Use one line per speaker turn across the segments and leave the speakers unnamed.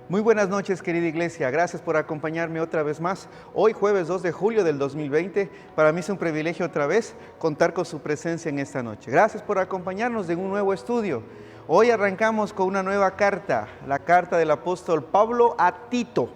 Muy buenas noches, querida iglesia. Gracias por acompañarme otra vez más. Hoy, jueves 2 de julio del 2020, para mí es un privilegio otra vez contar con su presencia en esta noche. Gracias por acompañarnos en un nuevo estudio. Hoy arrancamos con una nueva carta, la carta del apóstol Pablo a Tito.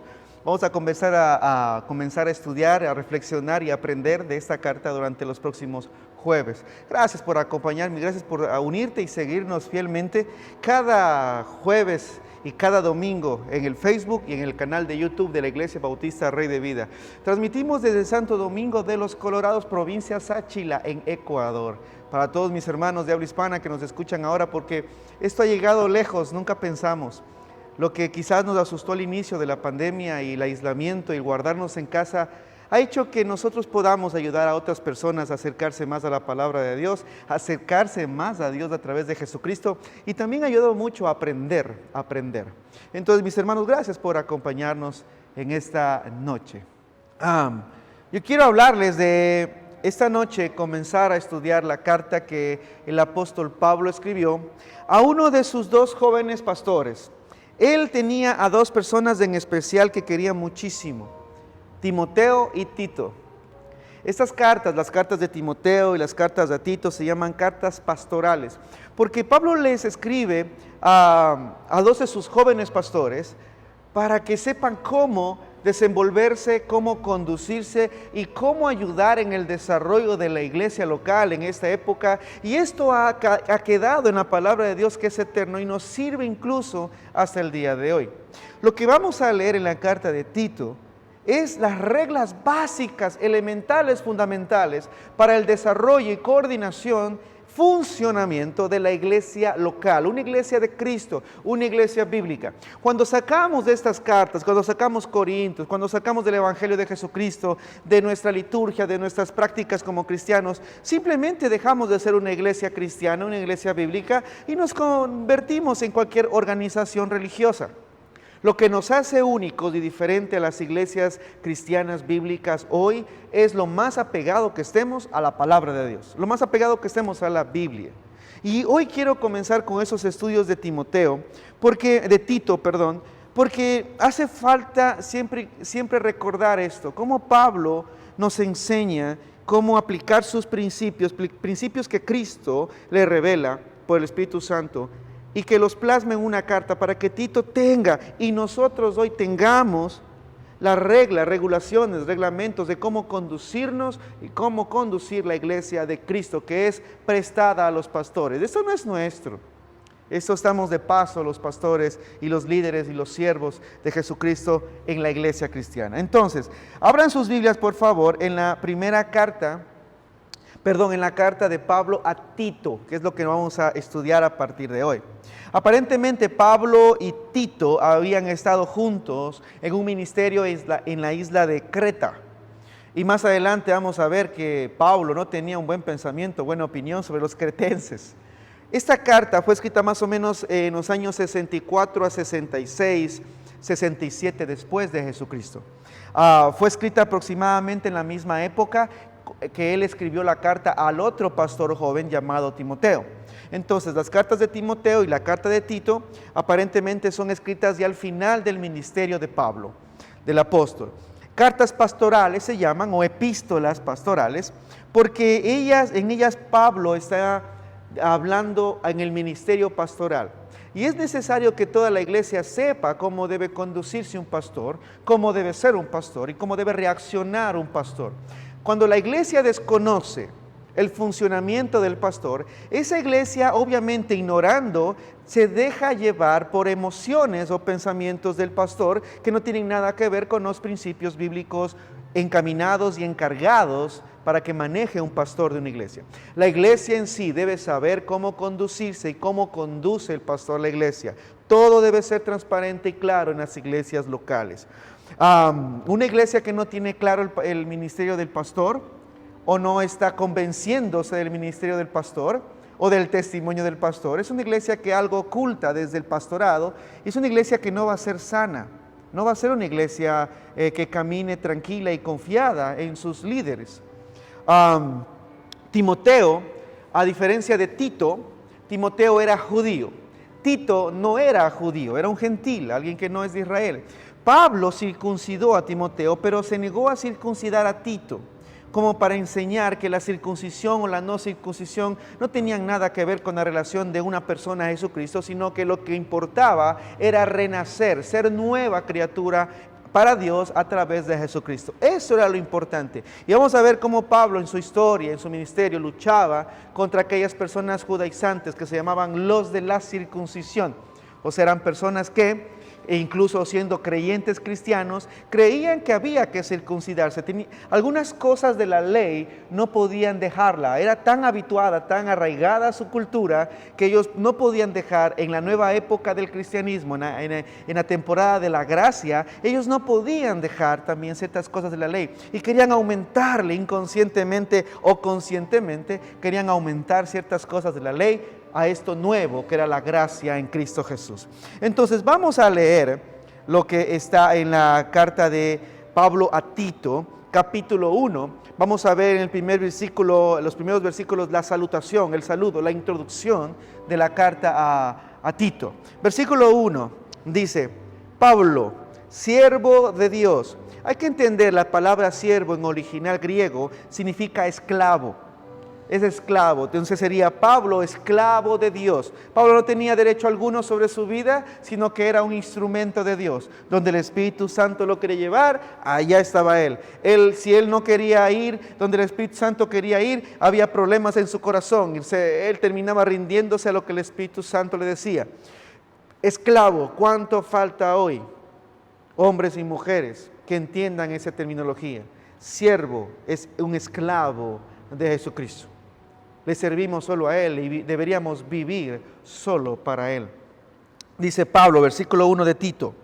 Vamos a comenzar a estudiar, a reflexionar y aprender de esta carta durante los próximos jueves. Gracias por acompañarme, gracias por unirte y seguirnos fielmente cada jueves y cada domingo en el Facebook y en el canal de YouTube de la Iglesia Bautista Rey de Vida. Transmitimos desde Santo Domingo de los Colorados, provincia Sáchila, en Ecuador. Para todos mis hermanos de habla hispana que nos escuchan ahora, porque esto ha llegado lejos, nunca pensamos. Lo que quizás nos asustó al inicio de la pandemia y el aislamiento y el guardarnos en casa ha hecho que nosotros podamos ayudar a otras personas a acercarse más a la palabra de Dios, a acercarse más a Dios a través de Jesucristo, y también ha ayudado mucho a aprender. Entonces, mis hermanos, gracias por acompañarnos en esta noche. Yo quiero hablarles de esta noche, comenzar a estudiar la carta que el apóstol Pablo escribió a uno de sus dos jóvenes pastores. Él tenía a dos personas en especial que quería muchísimo: Timoteo y Tito. Estas cartas, las cartas de Timoteo y las cartas de Tito, se llaman cartas pastorales, porque Pablo les escribe a dos de sus jóvenes pastores para que sepan cómo desenvolverse, cómo conducirse y cómo ayudar en el desarrollo de la iglesia local en esta época. Y esto ha quedado en la palabra de Dios, que es eterno y nos sirve incluso hasta el día de hoy. Lo que vamos a leer en la carta de Tito es las reglas básicas, elementales, fundamentales para el desarrollo y coordinación, funcionamiento de la iglesia local, una iglesia de Cristo, una iglesia bíblica. Cuando sacamos de estas cartas, cuando sacamos Corintios, cuando sacamos del Evangelio de Jesucristo, de nuestra liturgia, de nuestras prácticas como cristianos, simplemente dejamos de ser una iglesia cristiana, una iglesia bíblica, y nos convertimos en cualquier organización religiosa. Lo que nos hace únicos y diferente a las iglesias cristianas bíblicas hoy es lo más apegado que estemos a la palabra de Dios, lo más apegado que estemos a la Biblia. Y hoy quiero comenzar con esos estudios de Tito, porque hace falta siempre recordar esto, cómo Pablo nos enseña cómo aplicar sus principios que Cristo le revela por el Espíritu Santo, y que los plasme en una carta para que Tito tenga y nosotros hoy tengamos las reglas, regulaciones, reglamentos de cómo conducirnos y cómo conducir la iglesia de Cristo, que es prestada a los pastores. Esto no es nuestro. Esto estamos de paso los pastores y los líderes y los siervos de Jesucristo en la iglesia cristiana. Entonces, abran sus Biblias, por favor, en la carta de Pablo a Tito, que es lo que vamos a estudiar a partir de hoy. Aparentemente Pablo y Tito habían estado juntos en un ministerio en la isla de Creta. Y más adelante vamos a ver que Pablo no tenía un buen pensamiento, buena opinión sobre los cretenses. Esta carta fue escrita más o menos en los años 64 a 66, 67 después de Jesucristo. Fue escrita aproximadamente en la misma época que él escribió la carta al otro pastor joven llamado Timoteo. Entonces, las cartas de Timoteo y la carta de Tito aparentemente son escritas ya al final del ministerio de Pablo, del apóstol. Cartas pastorales se llaman, o epístolas pastorales, porque en ellas Pablo está hablando en el ministerio pastoral. Y es necesario que toda la iglesia sepa cómo debe conducirse un pastor, cómo debe ser un pastor y cómo debe reaccionar un pastor. Cuando la iglesia desconoce el funcionamiento del pastor, esa iglesia, obviamente ignorando, se deja llevar por emociones o pensamientos del pastor que no tienen nada que ver con los principios bíblicos encaminados y encargados para que maneje un pastor de una iglesia. La iglesia en sí debe saber cómo conducirse y cómo conduce el pastor la iglesia. Todo debe ser transparente y claro en las iglesias locales. Una iglesia que no tiene claro el ministerio del pastor, o no está convenciéndose del ministerio del pastor o del testimonio del pastor, es una iglesia que algo oculta desde el pastorado, y es una iglesia que no va a ser sana, no va a ser una iglesia que camine tranquila y confiada en sus líderes. Timoteo, a diferencia de Tito, Timoteo era judío. Tito no era judío, era un gentil, alguien que no es de Israel. Pablo circuncidó a Timoteo, pero se negó a circuncidar a Tito, como para enseñar que la circuncisión o la no circuncisión no tenían nada que ver con la relación de una persona a Jesucristo, sino que lo que importaba era renacer, ser nueva criatura para Dios a través de Jesucristo. Eso era lo importante. Y vamos a ver cómo Pablo en su historia, en su ministerio, luchaba contra aquellas personas judaizantes que se llamaban los de la circuncisión. O sea, eran personas que, e incluso siendo creyentes cristianos, creían que había que circuncidarse. Algunas cosas de la ley no podían dejarla. Era tan habituada, tan arraigada a su cultura, que ellos no podían dejar en la nueva época del cristianismo, en la temporada de la gracia, ellos no podían dejar también ciertas cosas de la ley. Y querían aumentarle inconscientemente o conscientemente, querían aumentar ciertas cosas de la ley a esto nuevo que era la gracia en Cristo Jesús. Entonces vamos a leer lo que está en la carta de Pablo a Tito, capítulo 1. Vamos a ver en el primer versículo, los primeros versículos, la salutación, el saludo, la introducción de la carta a Tito. Versículo 1 dice: Pablo, siervo de Dios. Hay que entender, la palabra siervo en original griego significa esclavo. Es esclavo, entonces sería Pablo, esclavo de Dios. Pablo no tenía derecho alguno sobre su vida, sino que era un instrumento de Dios. Donde el Espíritu Santo lo quería llevar, allá estaba él. Si él no quería ir donde el Espíritu Santo quería ir, había problemas en su corazón. Él terminaba rindiéndose a lo que el Espíritu Santo le decía. Esclavo, ¿cuánto falta hoy? Hombres y mujeres que entiendan esa terminología. Siervo es un esclavo de Jesucristo. Le servimos solo a Él y deberíamos vivir solo para Él. Dice Pablo, versículo 1 de Tito: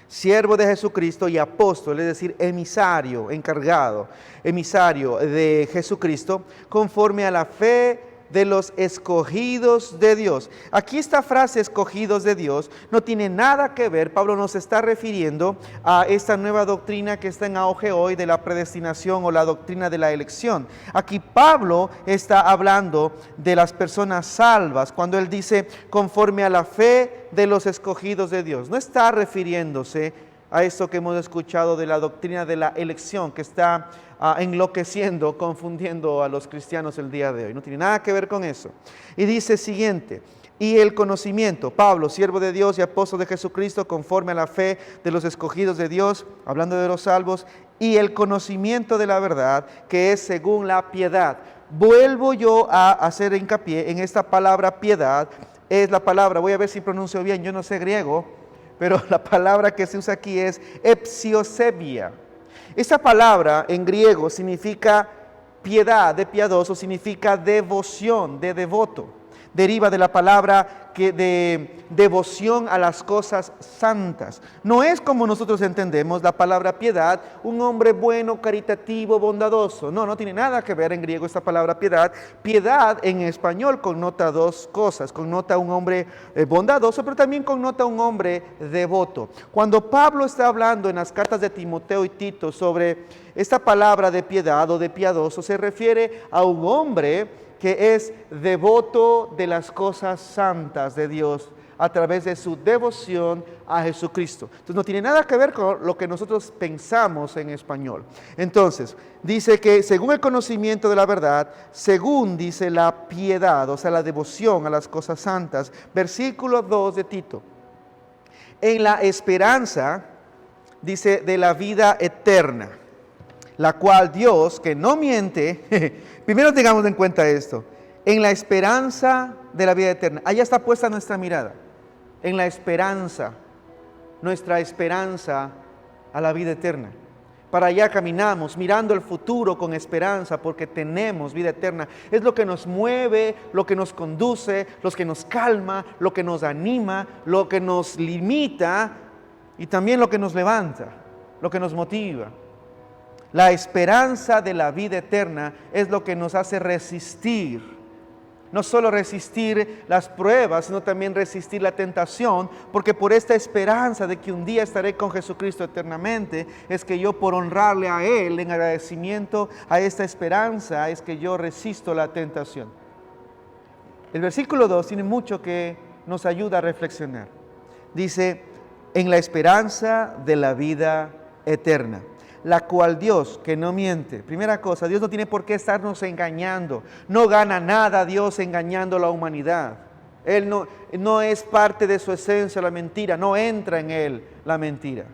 siervo de Jesucristo y apóstol, es decir, emisario, encargado, emisario de Jesucristo, conforme a la fe de los escogidos de Dios. Aquí esta frase escogidos de Dios no tiene nada que ver. Pablo nos está refiriendo a esta nueva doctrina que está en auge hoy de la predestinación o la doctrina de la elección. Aquí Pablo está hablando de las personas salvas cuando él dice conforme a la fe de los escogidos de Dios. No está refiriéndose a esto que hemos escuchado de la doctrina de la elección que está enloqueciendo, confundiendo a los cristianos el día de hoy. No tiene nada que ver con eso. Y dice siguiente: y el conocimiento, Pablo, siervo de Dios y apóstol de Jesucristo, conforme a la fe de los escogidos de Dios, hablando de los salvos, y el conocimiento de la verdad, que es según la piedad. Vuelvo yo a hacer hincapié en esta palabra piedad. Es la palabra, voy a ver si pronuncio bien, yo no sé griego, pero la palabra que se usa aquí es epsiosebia. Esta palabra en griego significa piedad, de piadoso, significa devoción, de devoto. Deriva de la palabra de devoción a las cosas santas. No es como nosotros entendemos la palabra piedad, un hombre bueno, caritativo, bondadoso. No, no tiene nada que ver en griego esta palabra piedad. Piedad en español connota dos cosas. Connota un hombre bondadoso, pero también connota un hombre devoto. Cuando Pablo está hablando en las cartas de Timoteo y Tito sobre esta palabra de piedad o de piadoso, se refiere a un hombre que es devoto de las cosas santas de Dios a través de su devoción a Jesucristo. Entonces no tiene nada que ver con lo que nosotros pensamos en español. Entonces dice que según el conocimiento de la verdad, según dice la piedad, o sea la devoción a las cosas santas, versículo 2 de Tito, en la esperanza, dice, de la vida eterna, la cual Dios, que no miente, primero tengamos en cuenta esto, en la esperanza de la vida eterna. Allá está puesta nuestra mirada, en la esperanza, nuestra esperanza a la vida eterna. Para allá caminamos, mirando el futuro con esperanza, porque tenemos vida eterna. Es lo que nos mueve, lo que nos conduce, lo que nos calma, lo que nos anima, lo que nos limita y también lo que nos levanta, lo que nos motiva. La esperanza de la vida eterna es lo que nos hace resistir. No solo resistir las pruebas, sino también resistir la tentación, porque por esta esperanza de que un día estaré con Jesucristo eternamente, es que yo, por honrarle a Él en agradecimiento a esta esperanza, es que yo resisto la tentación. El versículo 2 tiene mucho que nos ayuda a reflexionar. Dice, en la esperanza de la vida eterna, la cual Dios, que no miente. Primera cosa, Dios no tiene por qué estarnos engañando. No gana nada Dios engañando a la humanidad. Él no es parte de su esencia la mentira, no entra en Él la mentira.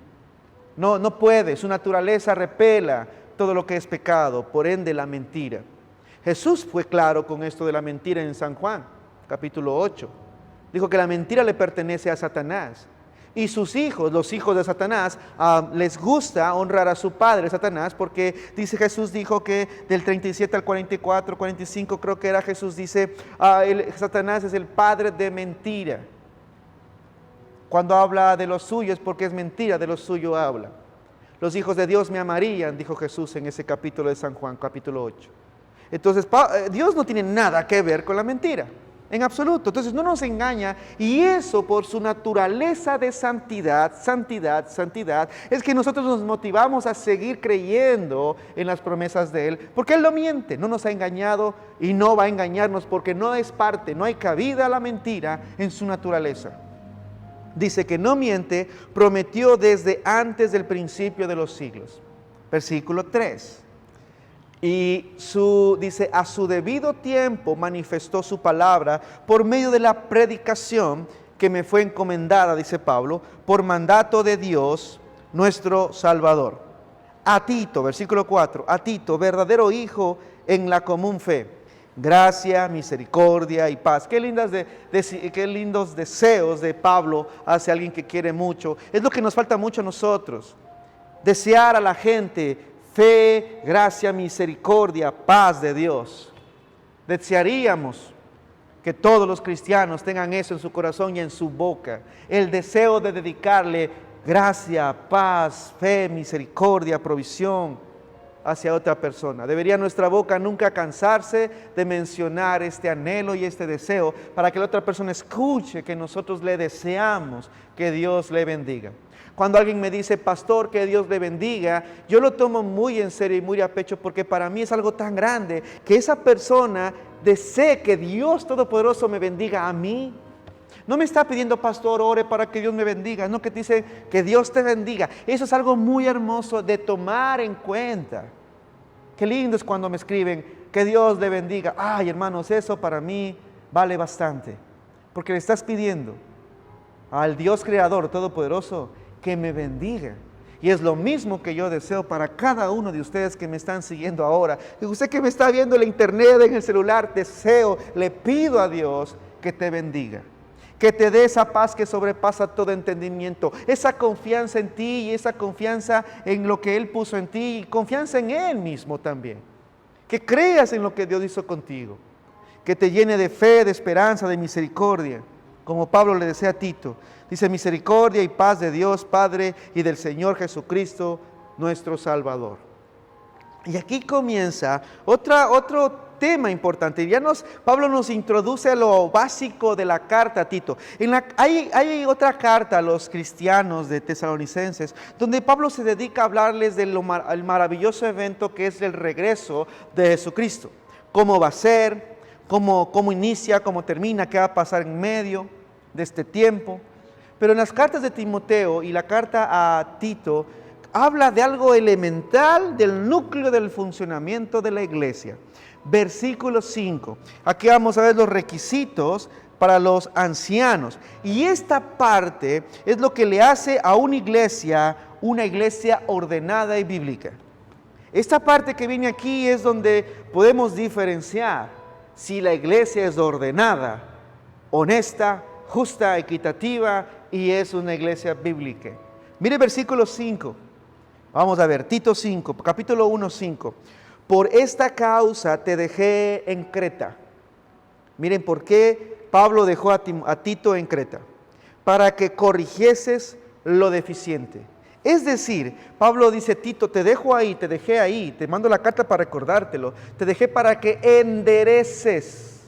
No puede, su naturaleza repela todo lo que es pecado, por ende la mentira. Jesús fue claro con esto de la mentira en San Juan, capítulo 8. Dijo que la mentira le pertenece a Satanás. Y sus hijos, los hijos de Satanás, les gusta honrar a su padre, Satanás, porque dice Jesús, dijo que del 37 al 44, 45 creo que era, Jesús dice, Satanás es el padre de mentira. Cuando habla de lo suyo es porque es mentira, de lo suyo habla. Los hijos de Dios me amarían, dijo Jesús en ese capítulo de San Juan, capítulo 8. Entonces, Dios no tiene nada que ver con la mentira. En absoluto. Entonces no nos engaña, y eso por su naturaleza de santidad, es que nosotros nos motivamos a seguir creyendo en las promesas de Él, porque Él no miente, no nos ha engañado y no va a engañarnos, porque no es parte, no hay cabida a la mentira en su naturaleza. Dice que no miente, prometió desde antes del principio de los siglos. Versículo 3. Y dice, a su debido tiempo manifestó su palabra por medio de la predicación que me fue encomendada, dice Pablo, por mandato de Dios, nuestro Salvador. A Tito, versículo 4, a Tito, verdadero hijo en la común fe, gracia, misericordia y paz. Qué lindos deseos de Pablo hacia alguien que quiere mucho. Es lo que nos falta mucho a nosotros, desear a la gente fe, gracia, misericordia, paz de Dios. Desearíamos que todos los cristianos tengan eso en su corazón y en su boca. El deseo de dedicarle gracia, paz, fe, misericordia, provisión hacia otra persona. Debería nuestra boca nunca cansarse de mencionar este anhelo y este deseo para que la otra persona escuche que nosotros le deseamos que Dios le bendiga. Cuando alguien me dice, pastor, que Dios le bendiga, yo lo tomo muy en serio y muy a pecho, porque para mí es algo tan grande que esa persona desee que Dios Todopoderoso me bendiga a mí. No me está pidiendo, pastor, ore para que Dios me bendiga, no, que te dice que Dios te bendiga. Eso es algo muy hermoso de tomar en cuenta. Qué lindo es cuando me escriben, que Dios le bendiga. Ay, hermanos, eso para mí vale bastante, porque le estás pidiendo al Dios Creador Todopoderoso que me bendiga. Y es lo mismo que yo deseo para cada uno de ustedes que me están siguiendo ahora. Y usted que me está viendo en la internet, en el celular, le pido a Dios que te bendiga, que te dé esa paz que sobrepasa todo entendimiento, esa confianza en ti y esa confianza en lo que Él puso en ti y confianza en Él mismo también. Que creas en lo que Dios hizo contigo, que te llene de fe, de esperanza, de misericordia, como Pablo le desea a Tito. Dice, misericordia y paz de Dios Padre y del Señor Jesucristo, nuestro Salvador. Y aquí comienza otro tema importante. Pablo nos introduce a lo básico de la carta a Tito. Hay otra carta a los cristianos de Tesalonicenses, donde Pablo se dedica a hablarles del maravilloso evento que es el regreso de Jesucristo. Cómo va a ser, cómo inicia, cómo termina, qué va a pasar en medio de este tiempo. Pero en las cartas de Timoteo y la carta a Tito, habla de algo elemental del núcleo del funcionamiento de la iglesia. Versículo 5. Aquí vamos a ver los requisitos para los ancianos. Y esta parte es lo que le hace a una iglesia ordenada y bíblica. Esta parte que viene aquí es donde podemos diferenciar si la iglesia es ordenada, honesta, justa, equitativa y es una iglesia bíblica. Mire versículo 5. Vamos a ver, Tito 5, capítulo 1, 5. Por esta causa te dejé en Creta. Miren por qué Pablo dejó a Tito en Creta. Para que corrigieses lo deficiente. Es decir, Pablo dice, Tito, te dejé ahí, te mando la carta para recordártelo. Te dejé para que endereces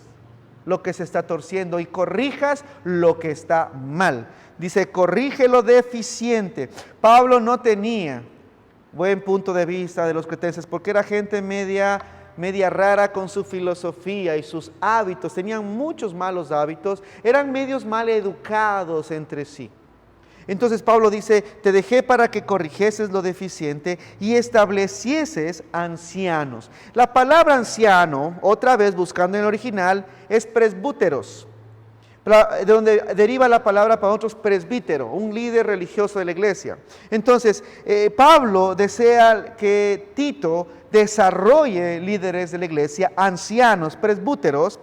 lo que se está torciendo y corrijas lo que está mal. Dice, corrige lo deficiente. Pablo no tenía buen punto de vista de los cretenses porque era gente media media rara con su filosofía y sus hábitos, tenían muchos malos hábitos, eran medios mal educados entre sí. Entonces Pablo dice, te dejé para que corrigeses lo deficiente y establecieses ancianos. La palabra anciano, otra vez buscando en el original, es presbúteros, de donde deriva la palabra para otros presbítero, un líder religioso de la iglesia. Entonces, Pablo desea que Tito desarrolle líderes de la iglesia, ancianos, presbíteros,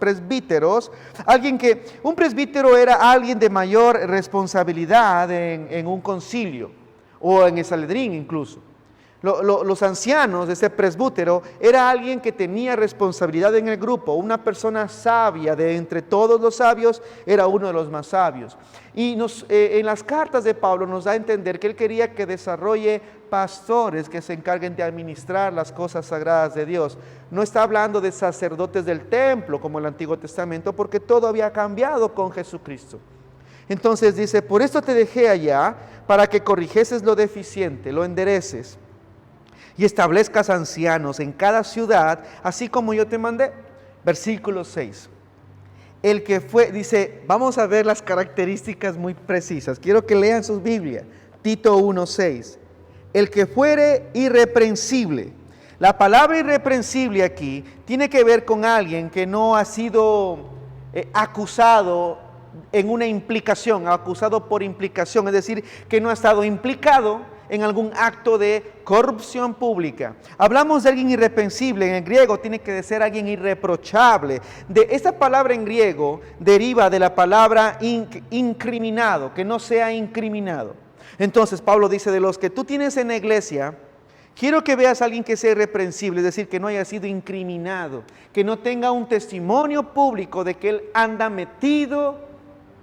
un presbítero era alguien de mayor responsabilidad en un concilio o en el Sanedrín incluso. Los ancianos de ese presbítero era alguien que tenía responsabilidad en el grupo, una persona sabia, de entre todos los sabios era uno de los más sabios. Y en las cartas de Pablo nos da a entender que él quería que desarrolle pastores que se encarguen de administrar las cosas sagradas de Dios. No está hablando de sacerdotes del templo como el Antiguo Testamento, porque todo había cambiado con Jesucristo. Entonces dice, por esto te dejé allá, para que corrigeses lo deficiente, lo endereces, y establezcas ancianos en cada ciudad, así como yo te mandé. Versículo 6. El que fue, dice, vamos a ver las características muy precisas. Quiero que lean sus Biblias. Tito 1:6. El que fuere irreprensible. La palabra irreprensible aquí tiene que ver con alguien que no ha sido acusado en una implicación, acusado por implicación, es decir, que no ha estado implicado en algún acto de corrupción pública. Hablamos de alguien irreprensible, en el griego tiene que ser alguien irreprochable. Esta palabra en griego deriva de la palabra incriminado, que no sea incriminado. Entonces Pablo dice, de los que tú tienes en la iglesia, quiero que veas a alguien que sea irreprensible, es decir, que no haya sido incriminado, que no tenga un testimonio público de que él anda metido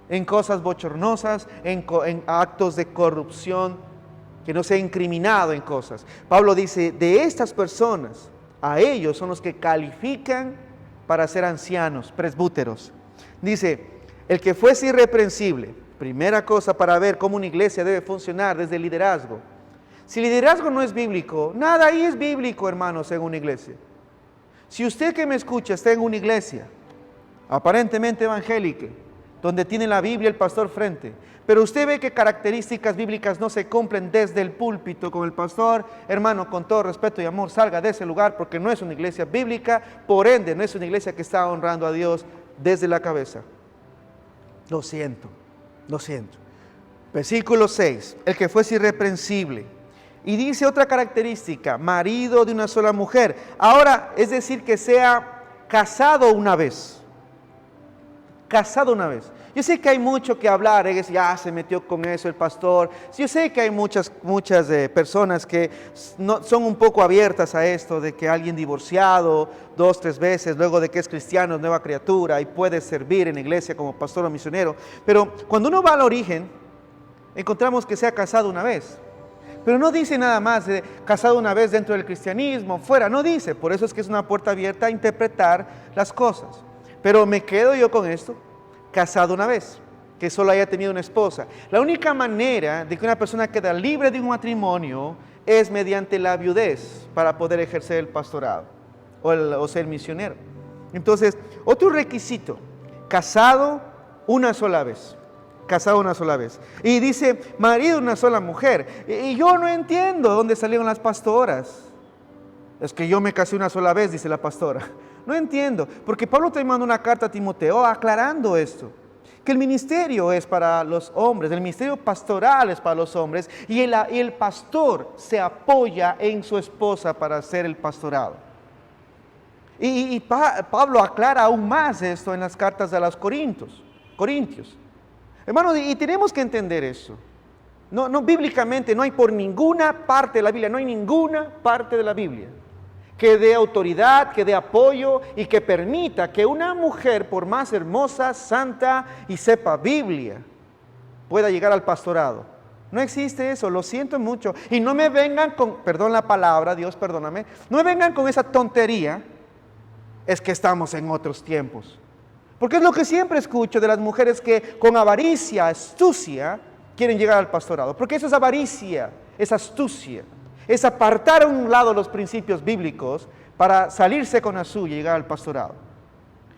en cosas bochornosas, en actos de corrupción, que no sea incriminado en cosas. Pablo dice, de estas personas, a ellos son los que califican para ser ancianos, presbúteros. Dice, el que fuese irreprensible, primera cosa para ver cómo una iglesia debe funcionar desde el liderazgo. Si el liderazgo no es bíblico, nada ahí es bíblico, hermanos, en una iglesia. Si usted que me escucha está en una iglesia, aparentemente evangélica, donde tiene la Biblia el pastor frente, pero usted ve que características bíblicas no se cumplen desde el púlpito con el pastor, hermano, con todo respeto y amor, salga de ese lugar porque no es una iglesia bíblica, por ende no es una iglesia que está honrando a Dios desde la cabeza. Lo siento. Versículo 6, el que fuese irreprensible. Y dice otra característica, marido de una sola mujer. Ahora, es decir, que sea casado una vez. Casado una vez. Yo sé que hay mucho que hablar, ya se metió con eso el pastor. Yo sé que hay muchas personas que son un poco abiertas a esto, de que alguien divorciado 2, 3 veces, luego de que es cristiano, es nueva criatura y puede servir en la iglesia como pastor o misionero. Pero cuando uno va al origen, encontramos que sea casado una vez. Pero no dice nada más de casado una vez dentro del cristianismo, fuera, no dice. Por eso es que es una puerta abierta a interpretar las cosas. Pero me quedo yo con esto, casado una vez, que solo haya tenido una esposa. La única manera de que una persona quede libre de un matrimonio es mediante la viudez para poder ejercer el pastorado o ser misionero. Entonces, otro requisito, casado una sola vez. Casado una sola vez. Y dice, marido de una sola mujer. Y yo no entiendo dónde salieron las pastoras. Es que yo me casé una sola vez, dice la pastora. No entiendo, porque Pablo te manda una carta a Timoteo aclarando esto, que el ministerio es para los hombres, el ministerio pastoral es para los hombres, y el pastor se apoya en su esposa para hacer el pastorado. Y Pablo aclara aún más esto en las cartas a los Corintios. Hermanos, y tenemos que entender eso. No, bíblicamente no hay por ninguna parte de la Biblia, no hay ninguna parte de la Biblia que dé autoridad, que dé apoyo y que permita que una mujer, por más hermosa, santa y sepa Biblia, pueda llegar al pastorado. No existe eso, lo siento mucho. Y no me vengan con, perdón la palabra, Dios perdóname, no me vengan con esa tontería, es que estamos en otros tiempos. Porque es lo que siempre escucho de las mujeres que con avaricia, astucia, quieren llegar al pastorado. Porque eso es avaricia, es astucia. Es apartar a un lado los principios bíblicos para salirse con la suya y llegar al pastorado.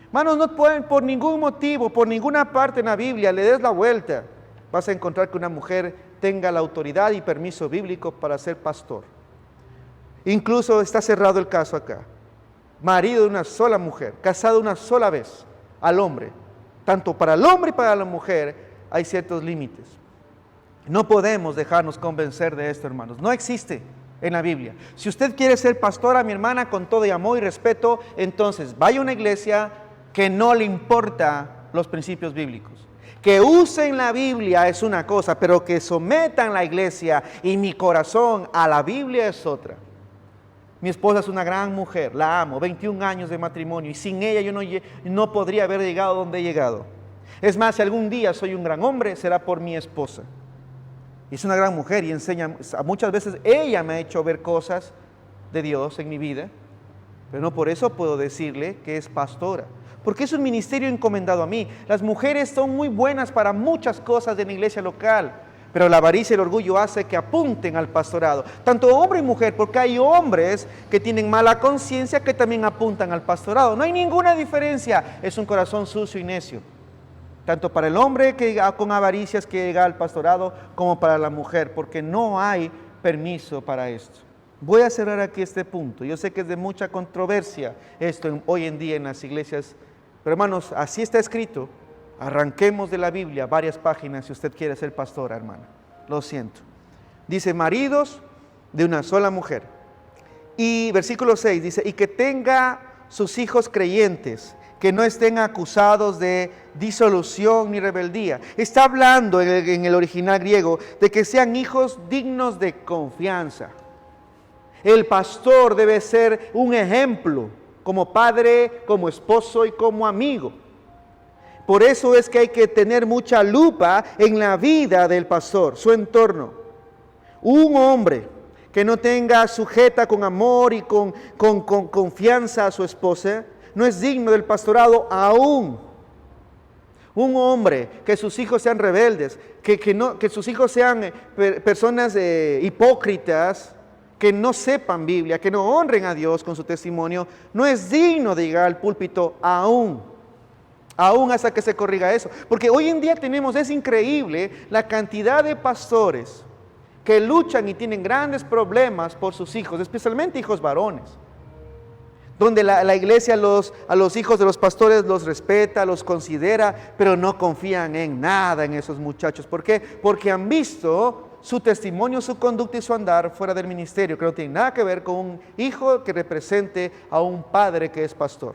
Hermanos, no pueden por ningún motivo, por ninguna parte en la Biblia, le des la vuelta, vas a encontrar que una mujer tenga la autoridad y permiso bíblico para ser pastor. Incluso está cerrado el caso acá. Marido de una sola mujer, casado una sola vez al hombre. Tanto para el hombre y para la mujer hay ciertos límites. No podemos dejarnos convencer de esto, hermanos. No existe en la Biblia. Si usted quiere ser pastora, mi hermana, con todo amor y respeto, entonces vaya a una iglesia que no le importa los principios bíblicos. Que usen la Biblia es una cosa, pero que sometan la iglesia y mi corazón a la Biblia es otra. Mi esposa es una gran mujer, la amo, 21 años de matrimonio y sin ella yo no podría haber llegado donde he llegado. Es más, si algún día soy un gran hombre, será por mi esposa. Y es una gran mujer y enseña, muchas veces ella me ha hecho ver cosas de Dios en mi vida, pero no por eso puedo decirle que es pastora. Porque es un ministerio encomendado a mí. Las mujeres son muy buenas para muchas cosas de la iglesia local, pero la avaricia y el orgullo hace que apunten al pastorado. Tanto hombre y mujer, porque hay hombres que tienen mala conciencia que también apuntan al pastorado. No hay ninguna diferencia, es un corazón sucio y necio. Tanto para el hombre que con avaricias que llega al pastorado, como para la mujer, porque no hay permiso para esto. Voy a cerrar aquí este punto. Yo sé que es de mucha controversia esto hoy en día en las iglesias. Pero hermanos, así está escrito. Arranquemos de la Biblia varias páginas si usted quiere ser pastora, hermana. Lo siento. Dice, maridos de una sola mujer. Y versículo 6 dice, y que tenga sus hijos creyentes, que no estén acusados de disolución ni rebeldía. Está hablando en el original griego de que sean hijos dignos de confianza. El pastor debe ser un ejemplo como padre, como esposo y como amigo. Por eso es que hay que tener mucha lupa en la vida del pastor, su entorno. Un hombre que no tenga sujeta con amor y con confianza a su esposa, no es digno del pastorado aún. Un hombre que sus hijos sean rebeldes, que sus hijos sean personas hipócritas, que no sepan Biblia, que no honren a Dios con su testimonio, no es digno de llegar al púlpito aún hasta que se corriga eso. Porque hoy en día es increíble la cantidad de pastores que luchan y tienen grandes problemas por sus hijos, especialmente hijos varones. Donde la iglesia a los hijos de los pastores los respeta, los considera, pero no confían en nada en esos muchachos. ¿Por qué? Porque han visto su testimonio, su conducta y su andar fuera del ministerio, que no tiene nada que ver con un hijo que represente a un padre que es pastor.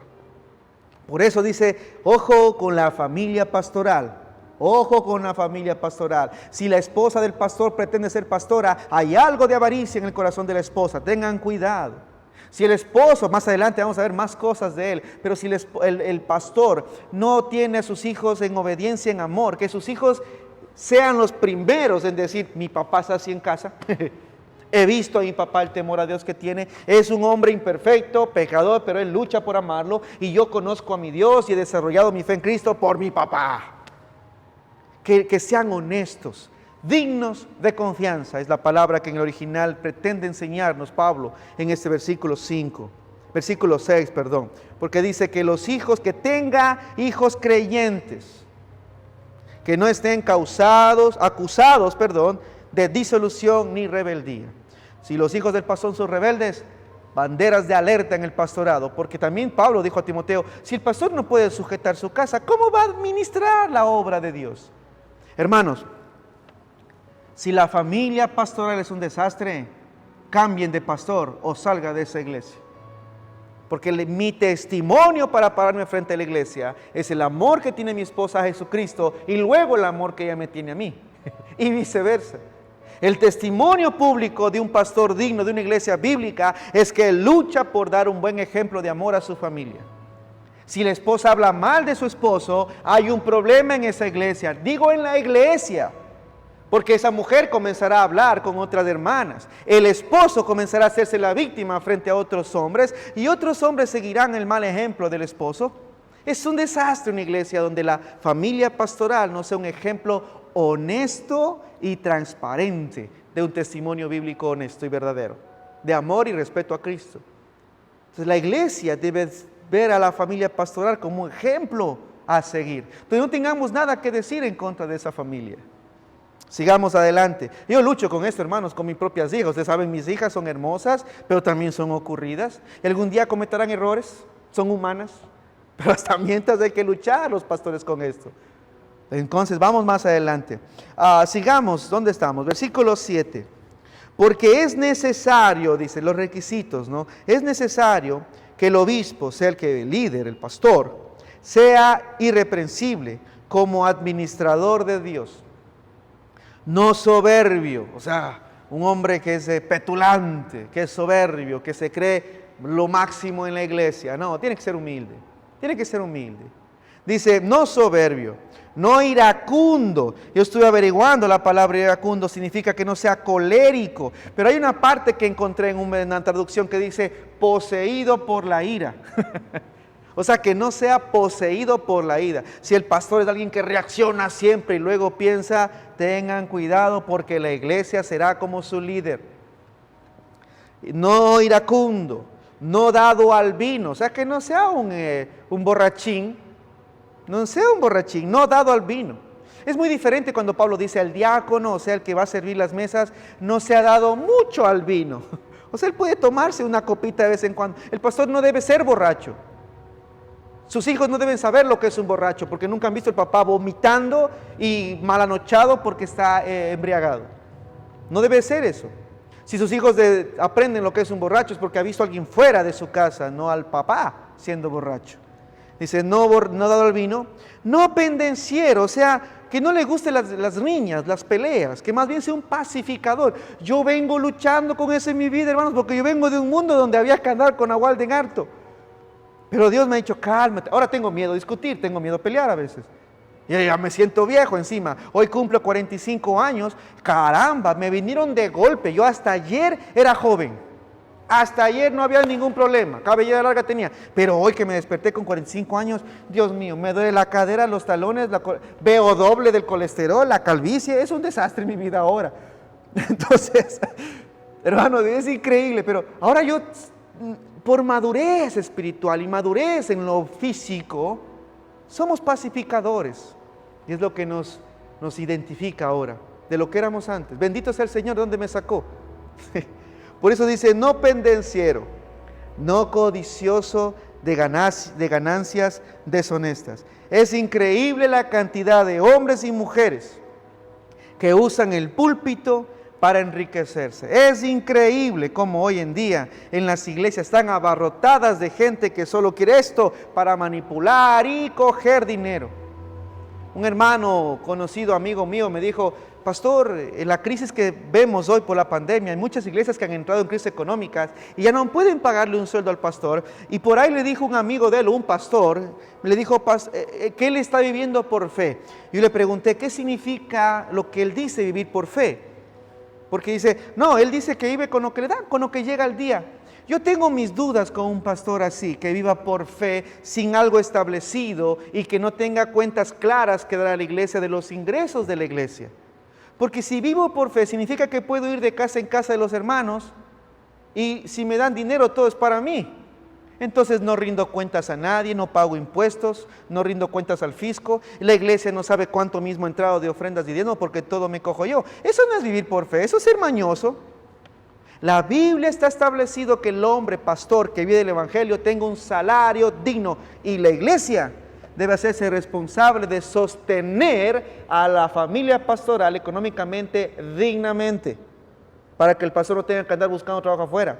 Por eso dice, ojo con la familia pastoral, ojo con la familia pastoral. Si la esposa del pastor pretende ser pastora, hay algo de avaricia en el corazón de la esposa, tengan cuidado. Si el esposo, más adelante vamos a ver más cosas de él, pero si el pastor no tiene a sus hijos en obediencia, en amor, que sus hijos sean los primeros en decir, mi papá está así en casa, he visto a mi papá el temor a Dios que tiene, es un hombre imperfecto, pecador, pero él lucha por amarlo, y yo conozco a mi Dios y he desarrollado mi fe en Cristo por mi papá. Que sean honestos, dignos de confianza, es la palabra que en el original pretende enseñarnos Pablo en este versículo 6, porque dice que los hijos, que tenga hijos creyentes, que no estén acusados de disolución ni rebeldía. Si los hijos del pastor son rebeldes, banderas de alerta en el pastorado, porque también Pablo dijo a Timoteo, si el pastor no puede sujetar su casa, ¿cómo va a administrar la obra de Dios? Hermanos, si la familia pastoral es un desastre, cambien de pastor o salga de esa iglesia. Porque mi testimonio para pararme frente a la iglesia es el amor que tiene mi esposa a Jesucristo y luego el amor que ella me tiene a mí. Y viceversa. El testimonio público de un pastor digno de una iglesia bíblica es que él lucha por dar un buen ejemplo de amor a su familia. Si la esposa habla mal de su esposo, hay un problema en esa iglesia. Digo en la iglesia. Porque esa mujer comenzará a hablar con otras hermanas. El esposo comenzará a hacerse la víctima frente a otros hombres. Y otros hombres seguirán el mal ejemplo del esposo. Es un desastre una iglesia donde la familia pastoral no sea un ejemplo honesto y transparente de un testimonio bíblico honesto y verdadero. De amor y respeto a Cristo. Entonces la iglesia debe ver a la familia pastoral como ejemplo a seguir. Entonces no tengamos nada que decir en contra de esa familia. Sigamos adelante. Yo lucho con esto, hermanos, con mis propias hijas. Ustedes saben, mis hijas son hermosas, pero también son ocurridas. Y algún día cometerán errores, son humanas. Pero hasta mientras hay que luchar los pastores con esto. Entonces vamos más adelante. Sigamos, ¿dónde estamos? Versículo 7. Porque es necesario, dice, los requisitos, ¿no? Es necesario que el obispo, sea el líder, el pastor, sea irreprensible como administrador de Dios. No soberbio, o sea, un hombre que es petulante, que es soberbio, que se cree lo máximo en la iglesia. No, tiene que ser humilde, tiene que ser humilde. Dice, no soberbio, no iracundo. Yo estuve averiguando, la palabra iracundo significa que no sea colérico, pero hay una parte que encontré en una traducción que dice, poseído por la ira. O sea, que no sea poseído por la ira. Si el pastor es alguien que reacciona siempre y luego piensa, tengan cuidado porque la iglesia será como su líder. No iracundo, no dado al vino. O sea, que no sea un borrachín. No sea un borrachín, no dado al vino. Es muy diferente cuando Pablo dice al diácono, o sea, el que va a servir las mesas, no se ha dado mucho al vino. O sea, él puede tomarse una copita de vez en cuando. El pastor no debe ser borracho. Sus hijos no deben saber lo que es un borracho, porque nunca han visto al papá vomitando y malanochado porque está embriagado. No debe ser eso. Si sus hijos aprenden lo que es un borracho es porque ha visto a alguien fuera de su casa, no al papá siendo borracho. Dice, no dado al vino, no pendenciero, o sea, que no le gusten las riñas, las peleas, que más bien sea un pacificador. Yo vengo luchando con eso en mi vida, hermanos, porque yo vengo de un mundo donde había que andar con agual en harto. Pero Dios me ha dicho, cálmate. Ahora tengo miedo a discutir, tengo miedo a pelear a veces. Y ya me siento viejo encima. Hoy cumplo 45 años. Caramba, me vinieron de golpe. Yo hasta ayer era joven. Hasta ayer no había ningún problema. Cabellera larga tenía. Pero hoy que me desperté con 45 años, Dios mío, me duele la cadera, los talones, veo doble del colesterol, la calvicie. Es un desastre en mi vida ahora. Entonces, hermano, es increíble. Pero ahora yo, por madurez espiritual y madurez en lo físico, somos pacificadores. Y es lo que nos identifica ahora, de lo que éramos antes. Bendito sea el Señor, ¿de dónde me sacó? Por eso dice, no pendenciero, no codicioso de ganancias deshonestas. Es increíble la cantidad de hombres y mujeres que usan el púlpito para enriquecerse. Es increíble cómo hoy en día en las iglesias están abarrotadas de gente que solo quiere esto para manipular y coger dinero. Un hermano conocido, amigo mío, me dijo, pastor, en la crisis que vemos hoy por la pandemia, hay muchas iglesias que han entrado en crisis económicas y ya no pueden pagarle un sueldo al pastor. Y por ahí le dijo un amigo de él, un pastor, le dijo que él está viviendo por fe. Yo le pregunté, ¿qué significa lo que él dice, vivir por fe? Porque dice, no, él dice que vive con lo que le dan, con lo que llega al día. Yo tengo mis dudas con un pastor así, que viva por fe, sin algo establecido y que no tenga cuentas claras que dar a la iglesia de los ingresos de la iglesia. Porque si vivo por fe, significa que puedo ir de casa en casa de los hermanos y si me dan dinero todo es para mí. Entonces no rindo cuentas a nadie, no pago impuestos, no rindo cuentas al fisco. La iglesia no sabe cuánto mismo he entrado de ofrendas y diezmos porque todo me cojo yo. Eso no es vivir por fe, eso es ser mañoso. La Biblia está establecido que el hombre pastor que vive del evangelio tenga un salario digno y la iglesia debe hacerse responsable de sostener a la familia pastoral económicamente dignamente para que el pastor no tenga que andar buscando trabajo afuera.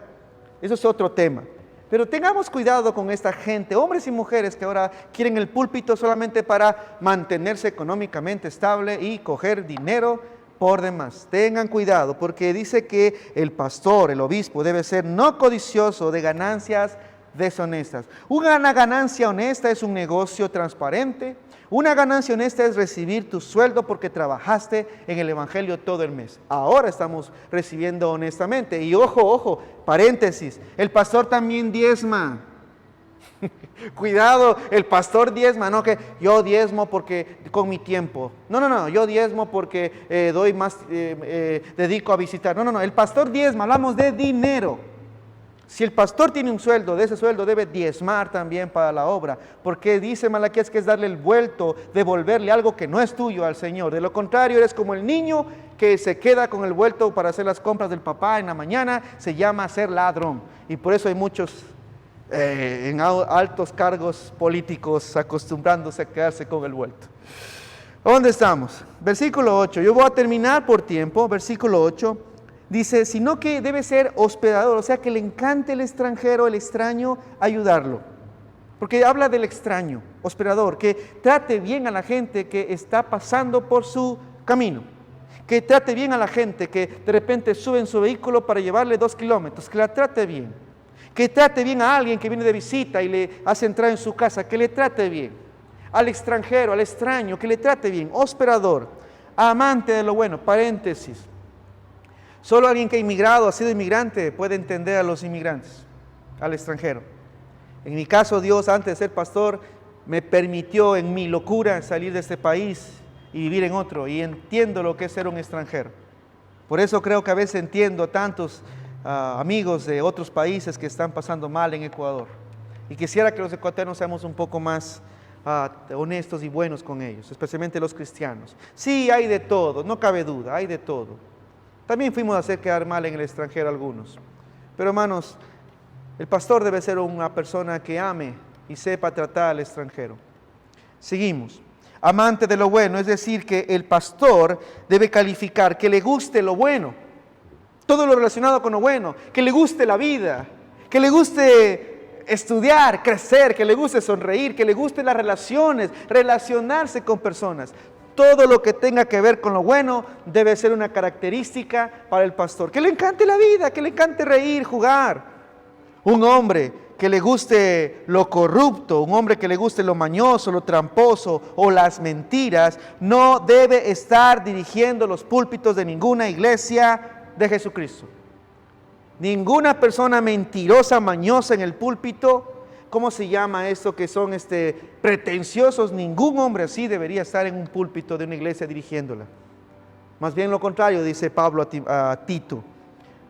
Eso es otro tema. Pero tengamos cuidado con esta gente, hombres y mujeres que ahora quieren el púlpito solamente para mantenerse económicamente estable y coger dinero por demás. Tengan cuidado porque dice que el pastor, el obispo debe ser no codicioso de ganancias deshonestas. Una ganancia honesta es un negocio transparente. Una ganancia honesta es recibir tu sueldo porque trabajaste en el evangelio todo el mes. Ahora estamos recibiendo honestamente. Y ojo, paréntesis, el pastor también diezma. Cuidado, el pastor diezma, no que yo diezmo porque con mi tiempo. No, yo diezmo porque doy más, dedico a visitar. No, el pastor diezma, hablamos de dinero. Si el pastor tiene un sueldo, de ese sueldo debe diezmar también para la obra, porque dice Malaquías que es darle el vuelto, devolverle algo que no es tuyo al Señor. De lo contrario, eres como el niño que se queda con el vuelto para hacer las compras del papá en la mañana, se llama ser ladrón. Y por eso hay muchos en altos cargos políticos acostumbrándose a quedarse con el vuelto. ¿Dónde estamos? Versículo 8. Yo voy a terminar por tiempo. Versículo 8. Dice, sino que debe ser hospedador, o sea que le encante el extranjero, el extraño, ayudarlo. Porque habla del extraño, hospedador, que trate bien a la gente que está pasando por su camino. Que trate bien a la gente que de repente sube en su vehículo para llevarle 2 kilómetros, que la trate bien. Que trate bien a alguien que viene de visita y le hace entrar en su casa, que le trate bien. Al extranjero, al extraño, que le trate bien. Hospedador, amante de lo bueno, paréntesis. Solo alguien que ha inmigrado, ha sido inmigrante, puede entender a los inmigrantes, al extranjero. En mi caso, Dios, antes de ser pastor, me permitió en mi locura salir de este país y vivir en otro, y entiendo lo que es ser un extranjero. Por eso creo que a veces entiendo a tantos amigos de otros países que están pasando mal en Ecuador. Y quisiera que los ecuatorianos seamos un poco más honestos y buenos con ellos, especialmente los cristianos. Sí, hay de todo, no cabe duda, hay de todo. También fuimos a hacer quedar mal en el extranjero algunos. Pero hermanos, el pastor debe ser una persona que ame y sepa tratar al extranjero. Seguimos. Amante de lo bueno, es decir, que el pastor debe calificar, que le guste lo bueno. Todo lo relacionado con lo bueno, que le guste la vida, que le guste estudiar, crecer, que le guste sonreír, que le guste las relaciones, relacionarse con personas. Todo lo que tenga que ver con lo bueno debe ser una característica para el pastor. Que le encante la vida, que le encante reír, jugar. Un hombre que le guste lo corrupto, un hombre que le guste lo mañoso, lo tramposo o las mentiras, no debe estar dirigiendo los púlpitos de ninguna iglesia de Jesucristo. Ninguna persona mentirosa, mañosa en el púlpito. ¿Cómo se llama esto que son pretenciosos? Ningún hombre así debería estar en un púlpito de una iglesia dirigiéndola. Más bien lo contrario, dice Pablo a Tito.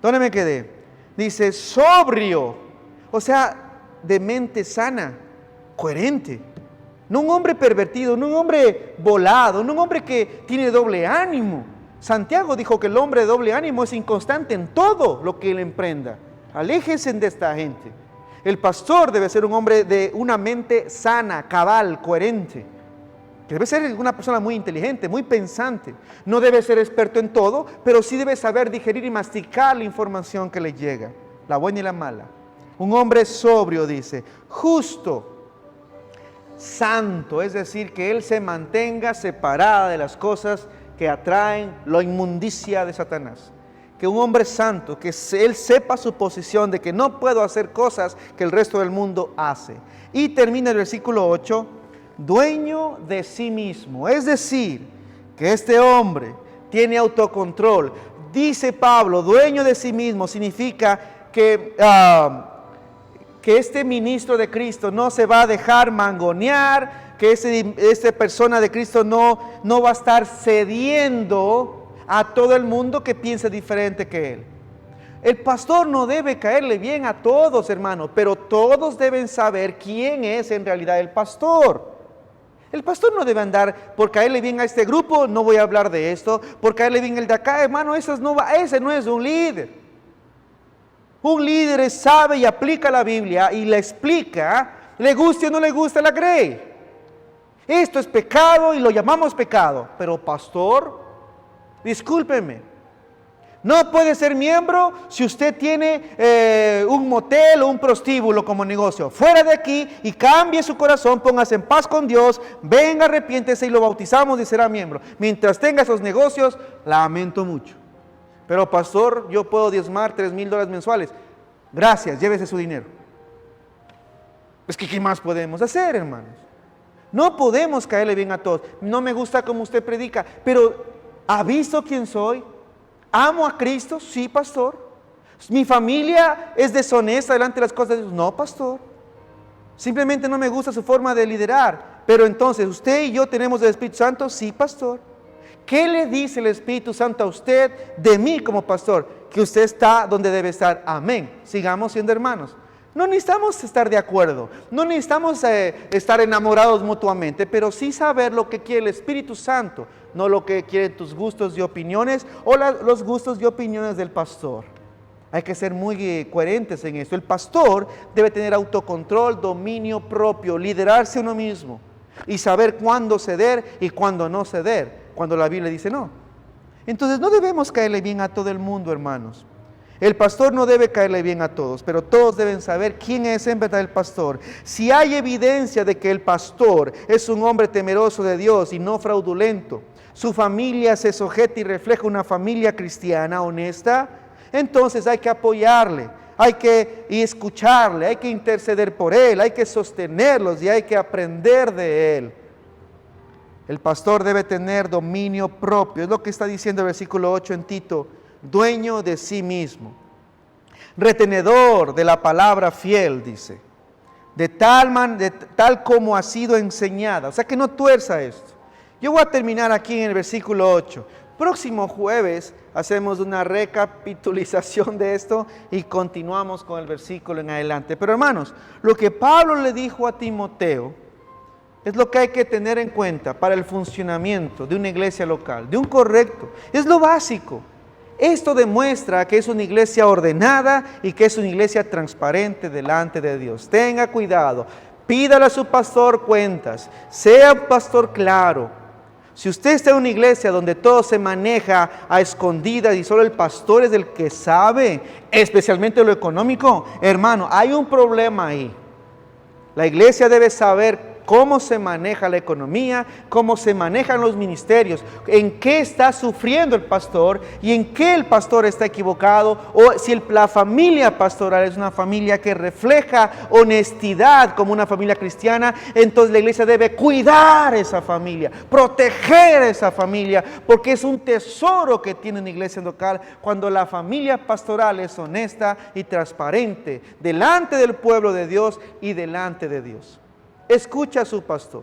¿Dónde me quedé? Dice sobrio, o sea, de mente sana, coherente. No un hombre pervertido, no un hombre volado, no un hombre que tiene doble ánimo. Santiago dijo que el hombre de doble ánimo es inconstante en todo lo que él emprenda. Aléjense de esta gente. El pastor debe ser un hombre de una mente sana, cabal, coherente. Que debe ser una persona muy inteligente, muy pensante. No debe ser experto en todo, pero sí debe saber digerir y masticar la información que le llega, la buena y la mala. Un hombre sobrio, dice, justo, santo, es decir, que él se mantenga separada de las cosas que atraen la inmundicia de Satanás. Que un hombre santo, que él sepa su posición de que no puedo hacer cosas que el resto del mundo hace. Y termina el versículo 8, dueño de sí mismo. Es decir, que este hombre tiene autocontrol. Dice Pablo, dueño de sí mismo significa que este ministro de Cristo no se va a dejar mangonear, que esta persona de Cristo no va a estar cediendo a todo el mundo que piense diferente que él. El pastor no debe caerle bien a todos, hermano, pero todos deben saber quién es en realidad el pastor. El pastor no debe andar, por caerle bien a este grupo, no voy a hablar de esto, por caerle bien el de acá, hermano, ese no es un líder. Un líder sabe y aplica la Biblia y la explica, le guste o no le guste, la cree. Esto es pecado y lo llamamos pecado, pero pastor, discúlpeme, no puede ser miembro si usted tiene un motel o un prostíbulo como negocio. Fuera de aquí y cambie su corazón, póngase en paz con Dios, venga, arrepiéntese y lo bautizamos y será miembro. Mientras tenga esos negocios, lamento mucho. Pero pastor, yo puedo diezmar $3,000 mensuales. Gracias, llévese su dinero. Es que ¿qué más podemos hacer, hermanos? No podemos caerle bien a todos. No me gusta como usted predica, pero ¿ha visto quién soy? ¿Amo a Cristo? Sí, pastor. ¿Mi familia es deshonesta delante de las cosas de Dios? No, pastor. Simplemente no me gusta su forma de liderar. Pero entonces, ¿usted y yo tenemos el Espíritu Santo? Sí, pastor. ¿Qué le dice el Espíritu Santo a usted de mí como pastor? Que usted está donde debe estar. Amén. Sigamos siendo hermanos. No necesitamos estar de acuerdo, no necesitamos estar enamorados mutuamente, pero sí saber lo que quiere el Espíritu Santo, no lo que quieren tus gustos y opiniones o los gustos y opiniones del pastor. Hay que ser muy coherentes en esto. El pastor debe tener autocontrol, dominio propio, liderarse uno mismo y saber cuándo ceder y cuándo no ceder, cuando la Biblia dice no. Entonces no debemos caerle bien a todo el mundo, hermanos. El pastor no debe caerle bien a todos, pero todos deben saber quién es en verdad el pastor. Si hay evidencia de que el pastor es un hombre temeroso de Dios y no fraudulento, su familia se sujeta y refleja una familia cristiana honesta, entonces hay que apoyarle, hay que escucharle, hay que interceder por él, hay que sostenerlos y hay que aprender de él. El pastor debe tener dominio propio, es lo que está diciendo el versículo 8 en Tito. Dueño de sí mismo, retenedor de la palabra fiel, dice, de tal como ha sido enseñada, o sea que no tuerza esto. Yo voy a terminar aquí en el versículo 8. Próximo jueves hacemos una recapitulación de esto y continuamos con el versículo en adelante. Pero hermanos, lo que Pablo le dijo a Timoteo es lo que hay que tener en cuenta para el funcionamiento de una iglesia local, de un correcto, es lo básico. Esto demuestra que es una iglesia ordenada y que es una iglesia transparente delante de Dios. Tenga cuidado, pídale a su pastor cuentas, sea un pastor claro. Si usted está en una iglesia donde todo se maneja a escondidas y solo el pastor es el que sabe, especialmente lo económico, hermano, hay un problema ahí. La iglesia debe saber cómo se maneja la economía, cómo se manejan los ministerios, en qué está sufriendo el pastor y en qué el pastor está equivocado, o si la familia pastoral es una familia que refleja honestidad como una familia cristiana, entonces la iglesia debe cuidar esa familia, proteger esa familia, porque es un tesoro que tiene una iglesia local cuando la familia pastoral es honesta y transparente delante del pueblo de Dios y delante de Dios. Escucha a su pastor,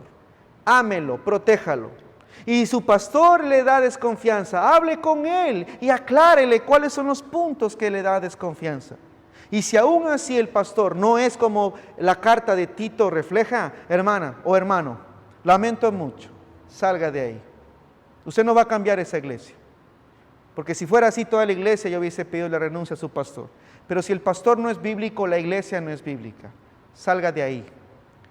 ámelo, protéjalo. Y su pastor le da desconfianza, hable con él y aclárele cuáles son los puntos que le da desconfianza. Y si aún así el pastor no es como la carta de Tito refleja, hermana o hermano, lamento mucho, salga de ahí. Usted no va a cambiar esa iglesia. Porque si fuera así toda la iglesia, yo hubiese pedido la renuncia a su pastor. Pero si el pastor no es bíblico, la iglesia no es bíblica. Salga de ahí.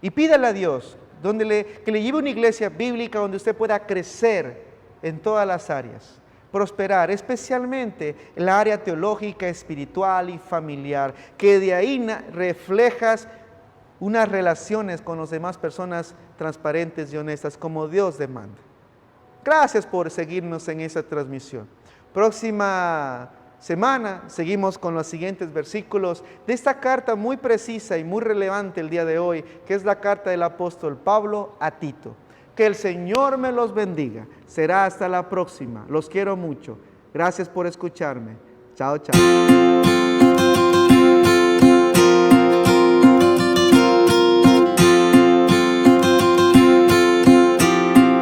Y pídale a Dios que le lleve una iglesia bíblica donde usted pueda crecer en todas las áreas, prosperar, especialmente en la área teológica, espiritual y familiar, que de ahí reflejas unas relaciones con las demás personas transparentes y honestas como Dios demanda. Gracias por seguirnos en esa transmisión. Próxima semana seguimos con los siguientes versículos de esta carta muy precisa y muy relevante el día de hoy, que es la carta del apóstol Pablo a Tito. Que el Señor me los bendiga. Será hasta la próxima. Los quiero mucho. Gracias por escucharme. Chao, chao.